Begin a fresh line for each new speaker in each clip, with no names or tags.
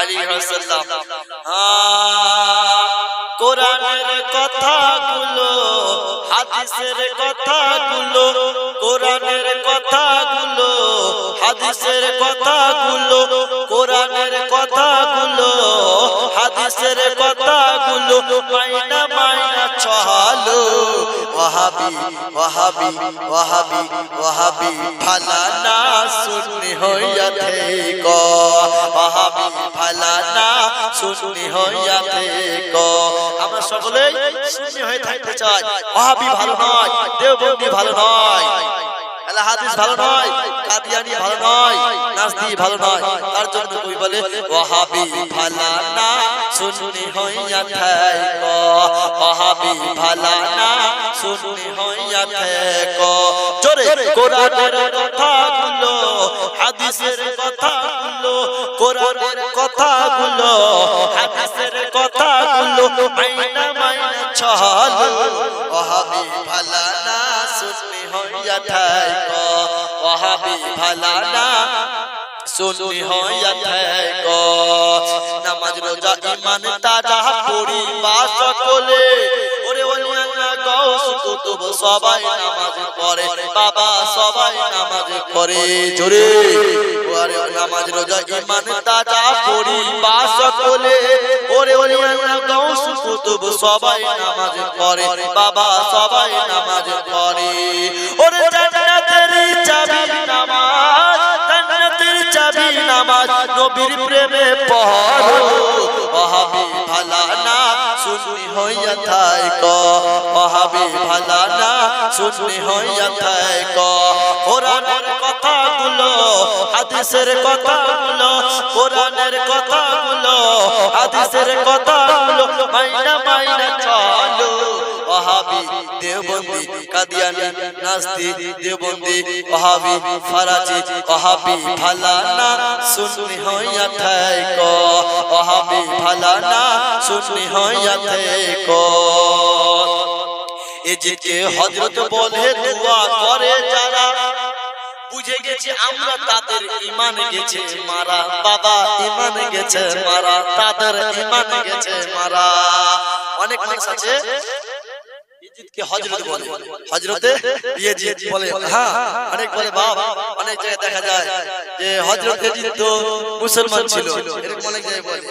আলাইহি ওয়াসাল্লাম কোরআনের কথাগুলো হাদিসের কথাগুলো কোরআনের কথাগুলো হাদিসের কথাগুলো কোরআনের কথাগুলো হাদিসের কথাগুলো মাইনা মাইনা চলো ওয়াহাবি ওয়াহাবি ওয়াহাবি ওয়াহাবি ফালানা সুন্নি হইয়া থেকো ওয়াহাবি ফালানা সুন্নি হইয়া থেকো আমরা সকলেই সুন্নি হয়ে থাকতে চাই ওয়াহাবি ভালো নয় দেওবন্দি ভালো নয় আহলে হাদিস ভালো নয় কাদিয়ানি ভালো নয় নাজদি ভালো নয় তার জন্য কই বলে ওয়াহাবি ফালানা সুন্নি হইয়া থেকো ওয়াহাবি ফালানা সুন্নি হইয়া থেকো জোরে কোরআনের কথাগুলো হাদিসের কথাগুলো কোরআনের কথাগুলো হাদিসের কথাগুলো মাইনা মাইনা চলো ওয়াহাবি ফালানা সুন্নি হইয়া থেকো ওয়াহাবি ফালানা সুন্নি হইয়া থেকো নামাজ রোজা ঈমান তাজা পড়িবা সকলে ওরে ওলিয়াল্লাহ গাউস কুতুব সবাই নামাজ পড়ে বাবা সবাই নামাজ পড়ে জোরে ওরে নামাজ রোজা ঈমান তাজা পড়িবা সকলে ওরে ওলিয়াল্লাহ গাউস কুতুব সবাই নামাজ পড়ে বাবা সবাই নামাজ পড়ে ওরে জান্নাতের চাবি নামাজ জান্নাতের চাবি নামাজ নবীর প্রেমে পড়ো ওয়াহাবি ফালানা সুন্নি হইয়া থেকো ওয়াহাবি ফালানা সুন্নি হইয়া থেকো কোরআনের কথাগুলো হাদিসের কথাগুলো কোরআনের কথাগুলো হাদিসের কথাগুলো মাইনা মাইনা চলো ওয়াহাবি দেওবন্দি কাদিয়ানি নাজদি দেওবন্দি ওয়াহাবি ফারাজি ওয়াহাবি ফালানা সুন্নি হইয়া থেকো ওয়াহাবি ফালানা সুন্নি হইয়া থেকো এজিদকে হযরত বলে দোয়া করে যারা বুঝে গেছে আমরা তাদের ঈমান গেছে মারা বাবা ঈমান গেছে মারা তাদের ঈমান গেছে মারা অনেক মানুষ আছে ইজিদকে হযরত বলে হযরতে ইজিদ বলে হ্যাঁ অনেক বলে বাপ অনেক জায়গায় দেখা যায় যে হযরত ইজিদ তো মুসলমান ছিল এরকম অনেক জায়গায় বলে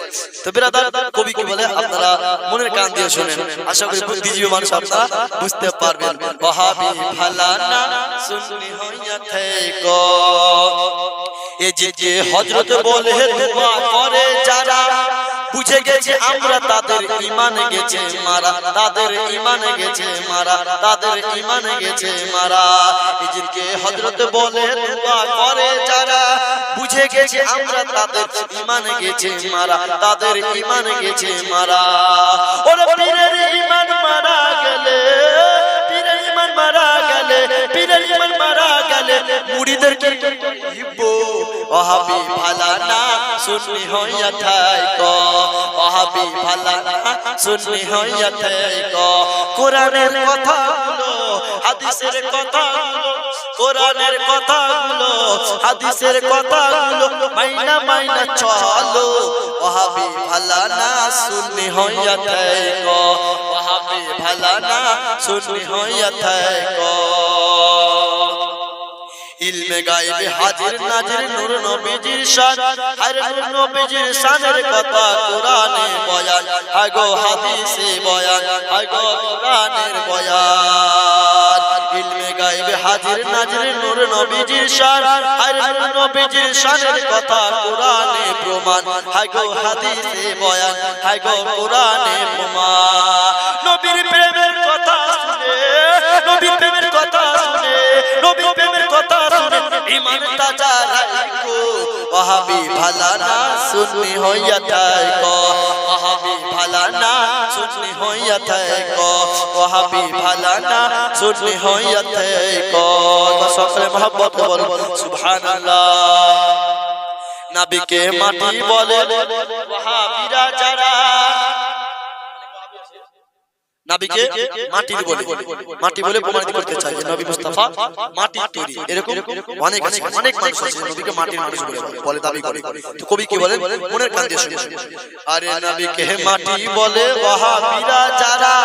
তো ব্রাদার কবি কি বলে আপনারা মনের কান দিয়ে শুনেন আশা করি বুদ্ধিজীবী মানুষ আপনারা বুঝতে পারবেন ওয়াহাবি ফালানা সুন্নি হইয়া থেকো ইজিদকে হযরত বলে দোয়া করে যারা বুঝে গেছে আমরা তাদের ঈমান গেছে মারা তাদের ঈমান গেছে মারা তাদের ঈমান গেছে মারা ইজিদকে হযরত বলে দোয়া করে যারা বুঝে গেছে আমরা তাদের ঈমান গেছে মারা তাদের ঈমান গেছে মারা ওরে পীরের ঈমান মারা গেলে পীরের ঈমান মারা গেলে পীরের ঈমান মারা গেলে মুরিদদেরকে হিব্বো ওয়াহাবি ফালানা সুন্নি হইয়া থেকো ওয়াহাবি ফালানা সুন্নি হইয়া থেকো কোরআনের কথাগুলো হাদিসের কথাগুলো কোরআনের কথাগুলো হাদিসের কথাগুলো মাইনা মাইনা চলো ওয়াহাবি ফালানা সুন্নি হইয়া থেকো ওয়াহাবি ফালানা সুন্নি হইয়া থেকো ইলমে গায়বে হাজির নাজির নূর নবীজির শান হর নূর নবীজির শানের কথা কোরআনে বয়ান হয় গো হাদিসে বয়ান হয় গো কোরআনের বয়ান ইলমে গায়বে হাজির নাজির নূর নবীজির শান হর নূর নবীজির শানের কথা কোরআনে প্রমাণ হয় গো হাদিসে বয়ান হয় গো কোরআনে প্রমাণ নবীর প্রেমের কথা শুনে নবীর প্রেমের কথা শুনে নবীর প্রেমের কথা শুনে ঈমান তাজা রাখো ওয়াহাবি ফালানা সুন্নি হইয়া থেকো ওয়াহাবি ফালানা সুন্নি হইয়া থেকো ওয়াহাবি ফালানা সুন্নি হইয়া থেকো সকলে মহব্বত বলো সুবহানাল্লাহ নবীকে মাটি বলে ওয়াহাবিরা যারা নবীকে মাটির বলে মাটি বলে প্রমাণিত করতে চাই যে নবী মুস্তাফা মাটির তৈরি। এরকম অনেক আছে, অনেক মানুষ আছে নবীকে মাটির মানুষ বলে দাবি করে। তো কবি কি বলেন মনের কান দিয়ে শুনুন। আরে নবীকে মাটি বলে ওয়াহাবিরা যারা,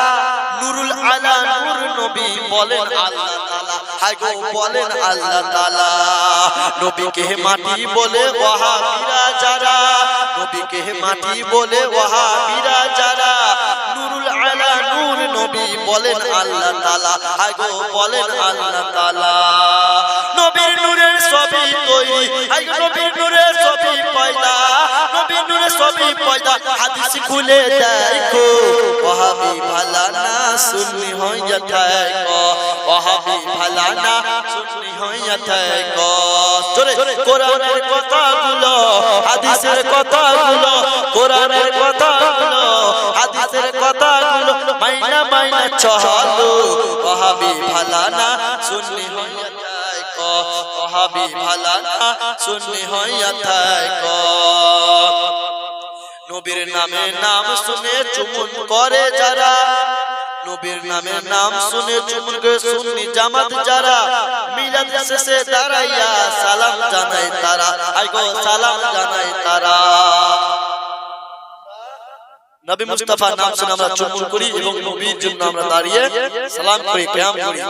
নুরুল আলা নূর নবী বলেন আল্লাহ তাআলা, হায় গো বলেন আল্লাহ তাআলা। নবীকে মাটি বলে ওয়াহাবিরা যারা, নবীকে মাটি বলে ওয়াহাবিরা যারা, নুরুল আলা নূর নবী বলেন আল্লাহ তাআলা, হায় গো বলেন আল্লাহ তাআলা। নবীর নূরের সবই তৈরি, হায় গো নবীর নূরের সবই পয়দা, নবীর নূরের সবই পয়দা। হাদিস খুলে দেখো ওয়াহাবি ভালা না সুন্নি হইয়া থাকো, ওয়াহাবি ভালা না সুন্নি হইয়া থাকো। জোরে কোরআনের কথাগুলো হাদিসের কথাগুলো, কোরআনের কথাগুলো হাদিসের কথাগুলো মাইনা মাইনা চলো, ওয়াহাবি ভালা না সুন্নি হইয়া থাকো, ওয়াহাবি ভালা না সুন্নি হইয়া থাকো। নবীর নামে নাম শুনে চুমুন করে যারা, নবীর নামে নাম শুনে চুমুন করে সুন্নি জামাত যারা, মিলাদ শেষে দাঁড়াইয়া সালাম জানায় তারা, আয় গো সালাম জানায় তারা। নবী মুস্তাফার নাম শুনে আমরা চুমুন করি এবং নবীর জন্য আমরা দাঁড়িয়ে সালাম করি, কিয়াম করি।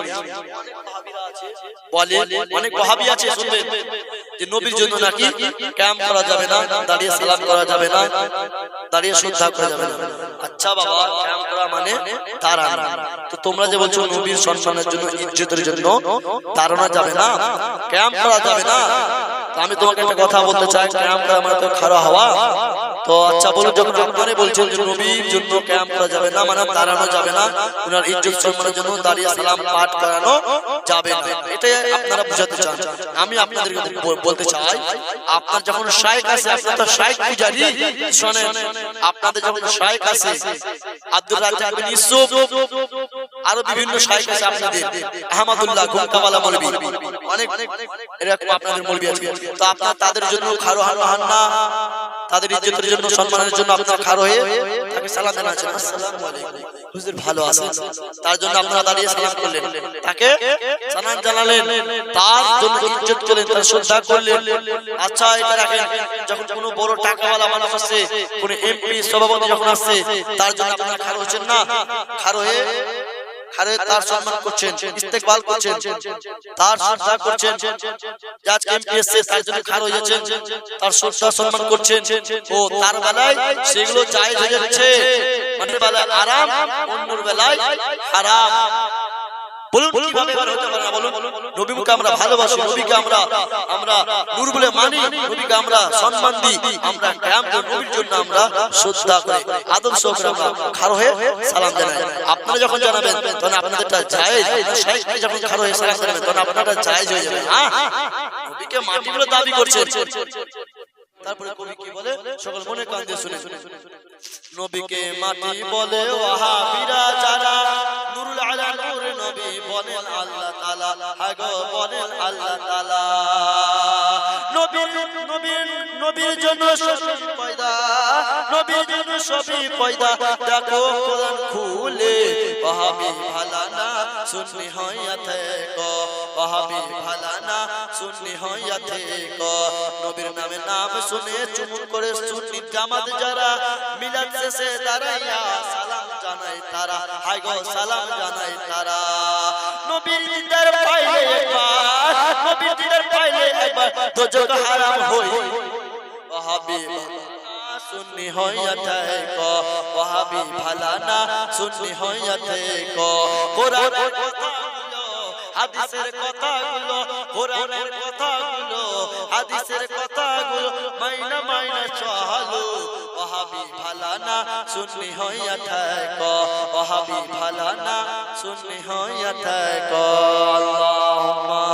বলে অনেক ওয়াহাবি আছে শুনবেন যে নবীর জন্য নাকি কিয়াম করা যাবে না, দাঁড়িয়ে সালাম করা যাবে না, দাঁড়িয়ে শ্রদ্ধা করা যাবে না। আচ্ছা বাবা, কিয়াম করা মানে দাঁড়ানো। তো তোমরা যে বলছো নবীর সম্মানের জন্য ইজ্জতের জন্য দাঁড়ানো যাবে না, কিয়াম করা যাবে না, তো আমি তোমাকে একটা কথা বলতে চাই, কিয়াম করা মানে তো খাড়া হওয়া। তো আচ্ছা বলুন, যখন আপনারা বলছেন যে নবীর জন্য কিয়াম করা যাবে না মানে দাঁড়ানো যাবে না, ওনার ইজ্জত সম্মানের জন্য দাঁড়িয়ে সালাম পাঠ করানো যাবে না, এটাই আপনারা বুঝাতে চান। আমি আপনাদেরকে বলতে চাই, আপনার যখন শায়েখ আছে, আপনার তো শায়েখ পূজারি, শুনেন আপনাদের যখন শায়েখ আছে আব্দুর রাজ্জাক বিন ইউসুফ, আরো বিভিন্ন শায়েখ আছে আপনাদের, আহমদুল্লাহ গুমকাওয়ালা মৌলভী, অনেক এরকম আপনাদের মৌলভী আছে। তো আপনারা তাদের জন্য খাড়ো হন না, তাদের ইজ্জতের জন্য সম্মানের জন্য আপনারা খাড়ো হয়ে তাকে সালাম জানাচ্ছেন, আসসালামু আলাইকুম হুজুর ভালো আছেন, তার জন্য আপনারা দাঁড়িয়ে সালাম করলেন, তাকে সালাম জানালেন, তার জন্য ইজ্জত করলেন, তার শ্রদ্ধা করলেন। আচ্ছা এটা রাখেন, যখন কোনো বড় টাকাওয়ালা মানুষ আসছে, কোনো এমপি সভাপতি যখন আসছে, তার জন্য আপনারা খাড়ো হচ্ছেন না, খাড়ো হয়ে তার সম্মান করছেন, ইস্তেকবাল করছেন, তার শ্রদ্ধা করছেন। আজকে এমপি এসেছে তার জন্য খাড়া হয়ে যাচ্ছেন, তার শ্রদ্ধা সম্মান করছেন। ও তার বেলায় সেগুলো জায়েজ হয়ে যাচ্ছে, মানে বেলায় আরাম, অন্যর বেলায় হারাম। বলুন কিভাবে হতে পারে না বলুন? নবীকে আমরা ভালোবাসি, নবীকে আমরা নূর বলে মানি, নবীকে আমরা সম্মান দিই, আমরা কিয়াম করি, নবীর জন্য আমরা শ্রদ্ধা করি, আদব সহকারে আমরা খাড়া হয়ে সালাম জানাই। আপনারা যখন জানাবেন তখন আপনাদেরটা জায়েজ, শায়েখ যখন খাড়া হয়ে সালাম জানাবেন তখন আপনারটা জায়েজ হয়ে যাবে। নবীকে মাটি বলে দাবি করছেন। তারপরে কবি কি বলে, সকল মনে কান দিয়ে শুনে, নবীকে মাটি বলে ওয়াহাবিরা যারা, নুরুল আলা নূর নবী বলেন আল্লাহ তাআলা, হায় গো বলেন আল্লাহ তাআলা। নবীর জন্য সবই পয়দা, নবীর জন্য সবই পয়দা। দেখো কোরআন খুলে, ওয়াহাবি ভালা না সুন্নি হইয়া থেকো, ওয়াহাবি ভালা না সুন্নি হইয়া থেকো। নবীর নামে নাম শুনে চুমুন করে সুন্নি জামাত যারা, মিলাদ শেষে দাঁড়াইয়া সালাম জানায় তারা, হায় গো সালাম জানায় তারা। নবীর দিদার পাইলে একবার, নবীর দিদার পাইলে একবার দোজখ হারাম হই। ওয়াহাবি সুন্নি হইয়া থেকো, ওয়াহাবি ভালা না সুন্নি হইয়া থেকো। কোরআনের কথাগুলো হাদিসের কথাগুলো, কোরআনের কথাগুলো হাদিসের কথাগুলো মাইনা মাইনা চলো, ওয়াহাবি ভালা না সুন্নি হইয়া থেকো, ওয়াহাবি ভালা না সুন্নি হইয়া থেকো। আল্লাহুম্মা